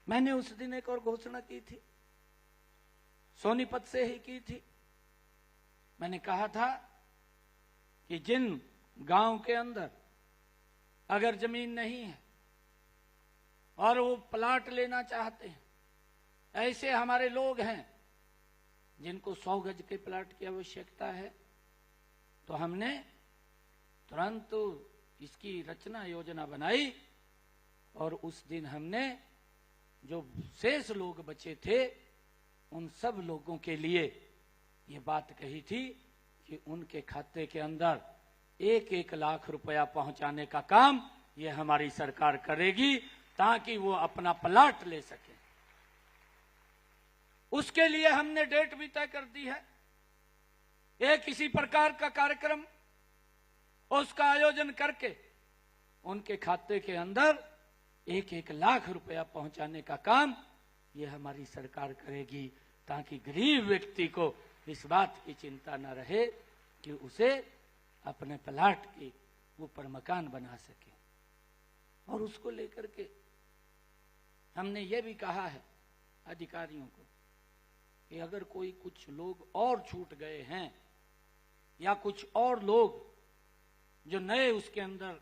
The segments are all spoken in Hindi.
मैंने उस दिन एक और घोषणा की थी, सोनीपत से ही की थी। मैंने कहा था कि जिन गांव के अंदर अगर जमीन नहीं है और वो प्लाट लेना चाहते हैं, ऐसे हमारे लोग हैं जिनको 100 गज के प्लाट की आवश्यकता है, तो हमने तुरंत इसकी रचना योजना बनाई और उस दिन हमने जो शेष लोग बचे थे उन सब लोगों के लिए ये बात कही थी कि उनके खाते के अंदर 1-1 लाख रुपया पहुंचाने का काम ये हमारी सरकार करेगी ताकि वो अपना प्लाट ले सके। उसके लिए हमने डेट भी तय कर दी है। एक किसी प्रकार का कार्यक्रम उसका आयोजन करके उनके खाते के अंदर 1-1 लाख रुपया पहुंचाने का काम ये हमारी सरकार करेगी ताकि गरीब व्यक्ति को इस बात की चिंता न रहे कि उसे अपने प्लाट के ऊपर मकान बना सके। और उसको लेकर के हमने ये भी कहा है अधिकारियों को कि अगर कोई कुछ लोग और छूट गए हैं या कुछ और लोग जो नए उसके अंदर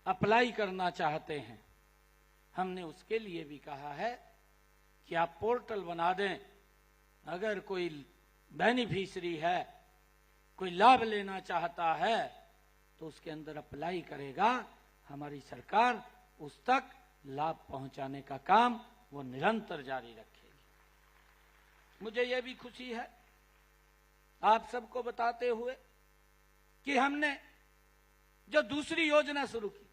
अप्लाई करना चाहते हैं, हमने उसके लिए भी कहा है कि आप पोर्टल बना दें। अगर कोई बेनिफिशियरी है, कोई लाभ लेना चाहता है तो उसके अंदर अप्लाई करेगा, हमारी सरकार उस तक लाभ पहुंचाने का काम वो निरंतर जारी रखेगी। मुझे यह भी खुशी है आप सबको बताते हुए कि हमने जो दूसरी योजना शुरू की,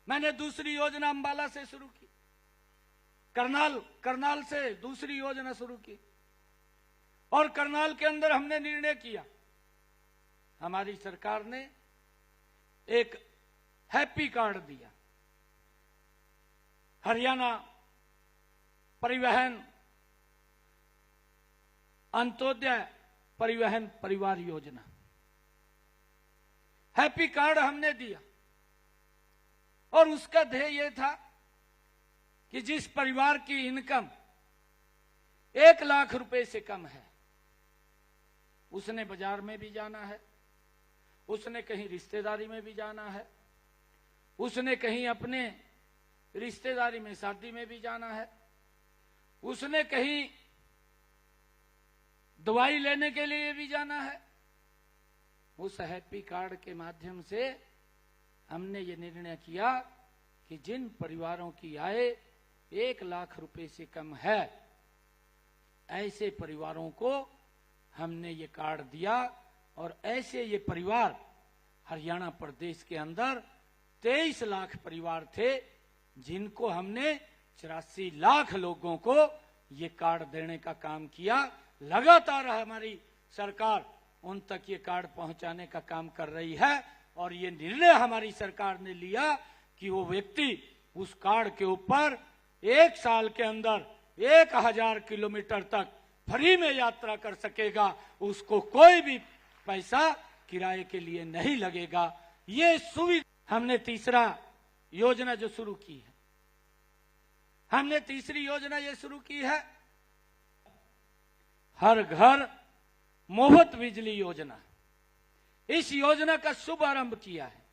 मैंने दूसरी योजना अंबाला से शुरू की, करनाल से दूसरी योजना शुरू की और करनाल के अंदर हमने निर्णय किया, हमारी सरकार ने एक हैप्पी कार्ड दिया, हरियाणा परिवहन अंत्योदय परिवहन परिवार योजना, हैप्पी कार्ड हमने दिया। और उसका ध्येय यह था कि जिस परिवार की इनकम 1 लाख रुपए से कम है, उसने बाजार में भी जाना है, उसने कहीं रिश्तेदारी में भी जाना है, उसने कहीं अपने रिश्तेदारी में शादी में भी जाना है, उसने कहीं दवाई लेने के लिए भी जाना है। उस हैप्पी कार्ड के माध्यम से हमने ये निर्णय किया कि जिन परिवारों की आय 1 लाख रुपए से कम है, ऐसे परिवारों को हमने ये कार्ड दिया। और ऐसे ये परिवार हरियाणा प्रदेश के अंदर 23 लाख परिवार थे जिनको हमने 84 लाख लोगों को ये कार्ड देने का काम किया। लगातार हमारी सरकार उन तक ये कार्ड पहुंचाने का काम कर रही है और ये निर्णय हमारी सरकार ने लिया कि वो व्यक्ति उस कार्ड के ऊपर 1 साल के अंदर 1000 किलोमीटर तक फ्री में यात्रा कर सकेगा, उसको कोई भी पैसा किराए के लिए नहीं लगेगा। ये सुविधा हमने तीसरा योजना जो शुरू की है, हमने तीसरी योजना ये शुरू की है हर घर मुफ्त बिजली योजना। इस योजना का शुभारंभ किया है।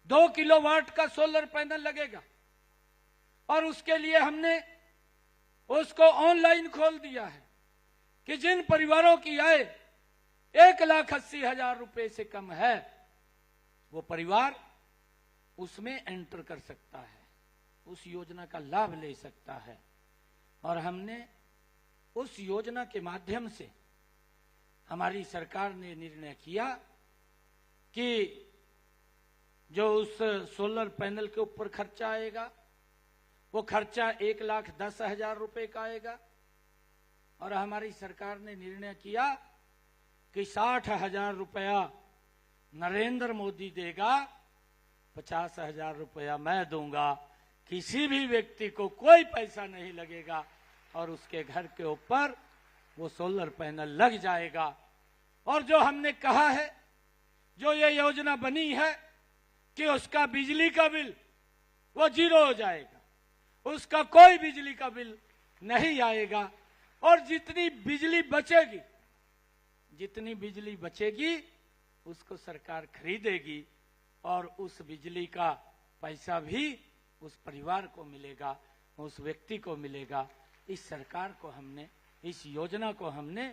2 किलोवाट का सोलर पैनल लगेगा और उसके लिए हमने उसको ऑनलाइन खोल दिया है कि जिन परिवारों की आय 1,80,000 रुपए से कम है वो परिवार उसमें एंटर कर सकता है, उस योजना का लाभ ले सकता है। और हमने उस योजना के माध्यम से हमारी सरकार ने निर्णय किया कि जो उस सोलर पैनल के ऊपर खर्चा आएगा वो खर्चा 1,10,000 रुपए का आएगा। और हमारी सरकार ने निर्णय किया कि 60,000 रुपया नरेंद्र मोदी देगा, 50,000 रुपया मैं दूंगा। किसी भी व्यक्ति को कोई पैसा नहीं लगेगा और उसके घर के ऊपर वो सोलर पैनल लग जाएगा। और जो हमने कहा है, जो ये योजना बनी है कि उसका बिजली का बिल वो 0 हो जाएगा, उसका कोई बिजली का बिल नहीं आएगा। और जितनी बिजली बचेगी उसको सरकार खरीदेगी और उस बिजली का पैसा भी उस परिवार को मिलेगा, उस व्यक्ति को मिलेगा। इस सरकार को हमने, इस योजना को हमने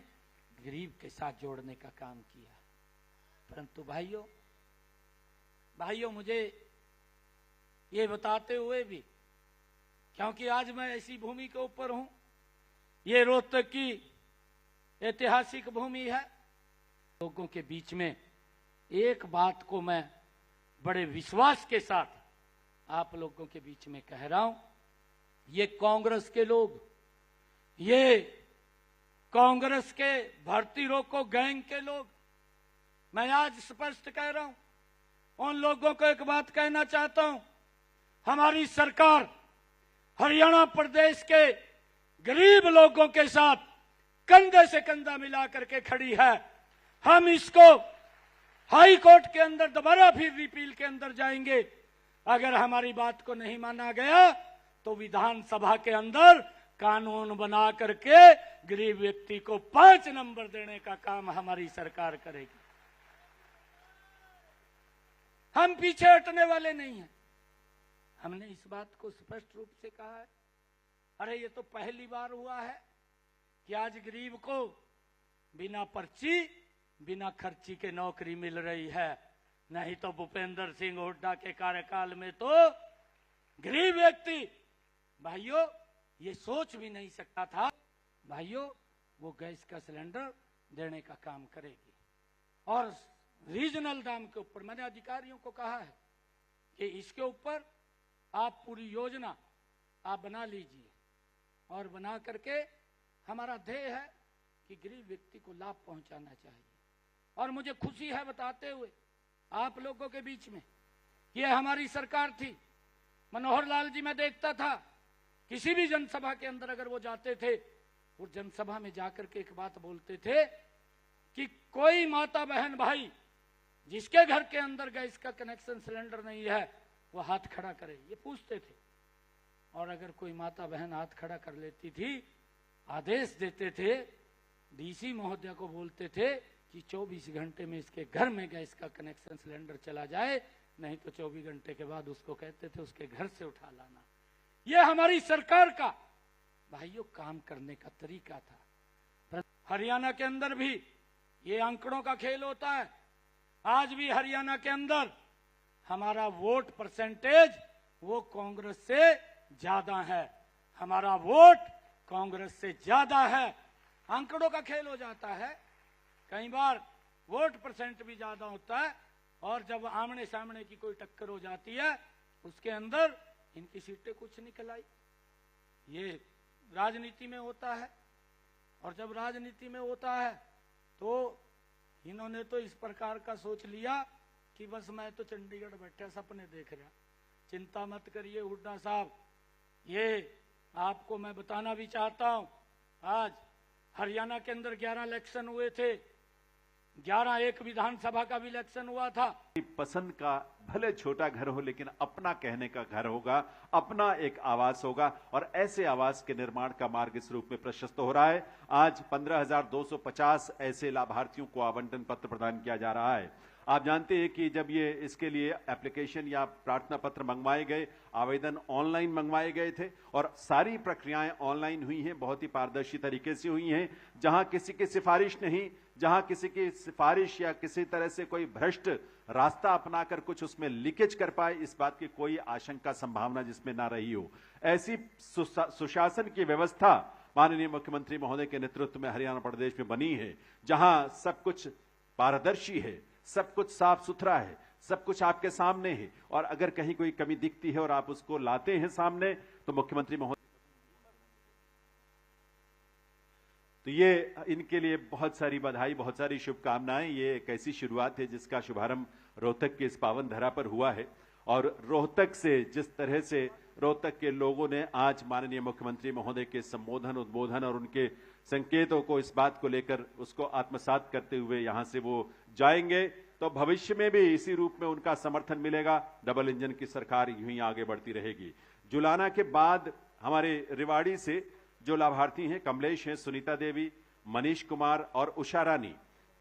गरीब के साथ जोड़ने का काम किया। परंतु भाइयों मुझे ये बताते हुए भी, क्योंकि आज मैं ऐसी भूमि के ऊपर हूं, ये रोहतक की ऐतिहासिक भूमि है, लोगों के बीच में एक बात को मैं बड़े विश्वास के साथ आप लोगों के बीच में कह रहा हूं। ये कांग्रेस के लोग, ये कांग्रेस के भर्ती रोको गैंग के लोग, मैं आज स्पष्ट कह रहा हूं, उन लोगों को एक बात कहना चाहता हूं, हमारी सरकार हरियाणा प्रदेश के गरीब लोगों के साथ कंधे से कंधा मिला करके खड़ी है। हम इसको हाई कोर्ट के अंदर दोबारा फिर रिपील के अंदर जाएंगे। अगर हमारी बात को नहीं माना गया तो विधानसभा के अंदर कानून बना करके गरीब व्यक्ति को 5 नंबर देने का काम हमारी सरकार करेगी। हम पीछे हटने वाले नहीं हैं। हमने इस बात को स्पष्ट रूप से कहा है। अरे ये तो पहली बार हुआ है कि आज गरीब को बिना पर्ची, बिना खर्ची के नौकरी मिल रही है। नहीं तो भूपेंद्र सिंह हुड्डा के कार्यकाल में तो गरीब व्यक्ति भाइयों ये सोच भी नहीं सकता था भाइयों वो गैस का सिलेंडर देने का काम करेगी। और रीजनल दाम के ऊपर मैंने अधिकारियों को कहा है कि इसके ऊपर आप पूरी योजना आप बना लीजिए और बना करके हमारा ध्येय है कि गरीब व्यक्ति को लाभ पहुंचाना चाहिए। और मुझे खुशी है बताते हुए आप लोगों के बीच में, यह हमारी सरकार थी। मनोहर लाल जी मैं देखता था किसी भी जनसभा के अंदर अगर वो जाते थे, वो जनसभा में जाकर के एक बात बोलते थे कि कोई माता बहन भाई जिसके घर के अंदर गैस का कनेक्शन सिलेंडर नहीं है वो हाथ खड़ा करे, ये पूछते थे। और अगर कोई माता बहन हाथ खड़ा कर लेती थी, आदेश देते थे, डीसी महोदय को बोलते थे कि 24 घंटे में इसके घर में गैस का कनेक्शन सिलेंडर चला जाए, नहीं तो 24 घंटे के बाद उसको कहते थे उसके घर से उठा लाना। यह हमारी सरकार का भाइयों काम करने का तरीका था। हरियाणा के अंदर भी ये आंकड़ों का खेल होता है। आज भी हरियाणा के अंदर हमारा वोट परसेंटेज वो कांग्रेस से ज्यादा है, हमारा वोट कांग्रेस से ज्यादा है। आंकड़ों का खेल हो जाता है, कई बार वोट परसेंट भी ज्यादा होता है और जब आमने सामने की कोई टक्कर हो जाती है उसके अंदर इनकी सीटें कुछ निकल आई। ये राजनीति में होता है। और जब राजनीति में होता है तो इन्होंने तो इस प्रकार का सोच लिया कि बस मैं तो चंडीगढ़ बैठा सपने देख रहा। चिंता मत करिए हुड्डा साहब, ये आपको मैं बताना भी चाहता हूं, आज हरियाणा के अंदर 11 इलेक्शन हुए थे, 11 एक विधानसभा का भी इलेक्शन हुआ था। पसंद का भले छोटा घर हो लेकिन अपना कहने का घर होगा, अपना एक आवास होगा और ऐसे आवास के निर्माण का मार्ग इस रूप में प्रशस्त हो रहा है। आज 15,250 ऐसे लाभार्थियों को आवंटन पत्र प्रदान किया जा रहा है। आप जानते हैं कि जब ये इसके लिए एप्लीकेशन या प्रार्थना पत्र मंगवाए गए, आवेदन ऑनलाइन मंगवाए गए थे और सारी प्रक्रियाएं ऑनलाइन हुई हैं, बहुत ही पारदर्शी तरीके से हुई हैं। जहां किसी की सिफारिश नहीं, जहां किसी की सिफारिश या किसी तरह से कोई भ्रष्ट रास्ता अपनाकर कुछ उसमें लीकेज कर पाए, इस बात की कोई आशंका संभावना जिसमें ना रही हो, ऐसी सुशासन की व्यवस्था माननीय मुख्यमंत्री महोदय के नेतृत्व में हरियाणा प्रदेश में बनी है, जहां सब कुछ पारदर्शी है, सब कुछ साफ सुथरा है, सब कुछ आपके सामने है। और अगर कहीं कोई कमी दिखती है और आप उसको लाते हैं सामने तो मुख्यमंत्री महोदय, तो ये इनके लिए बहुत सारी बधाई, बहुत सारी शुभकामनाएं। ये एक ऐसी शुरुआत है जिसका शुभारंभ रोहतक के इस पावन धरा पर हुआ है और रोहतक से जिस तरह से रोहतक के लोगों ने आज माननीय मुख्यमंत्री महोदय के संबोधन, उद्बोधन और उनके संकेतों को, इस बात को लेकर उसको आत्मसात करते हुए यहां से वो जाएंगे, तो भविष्य में भी इसी रूप में उनका समर्थन मिलेगा। डबल इंजन की सरकार यूं ही आगे बढ़ती रहेगी। जुलाना के बाद हमारे रिवाड़ी से जो लाभार्थी हैं, कमलेश हैं, सुनीता देवी, मनीष कुमार और उषा रानी,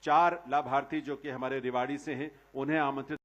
4 लाभार्थी जो कि हमारे रिवाड़ी से हैं, उन्हें आमंत्रित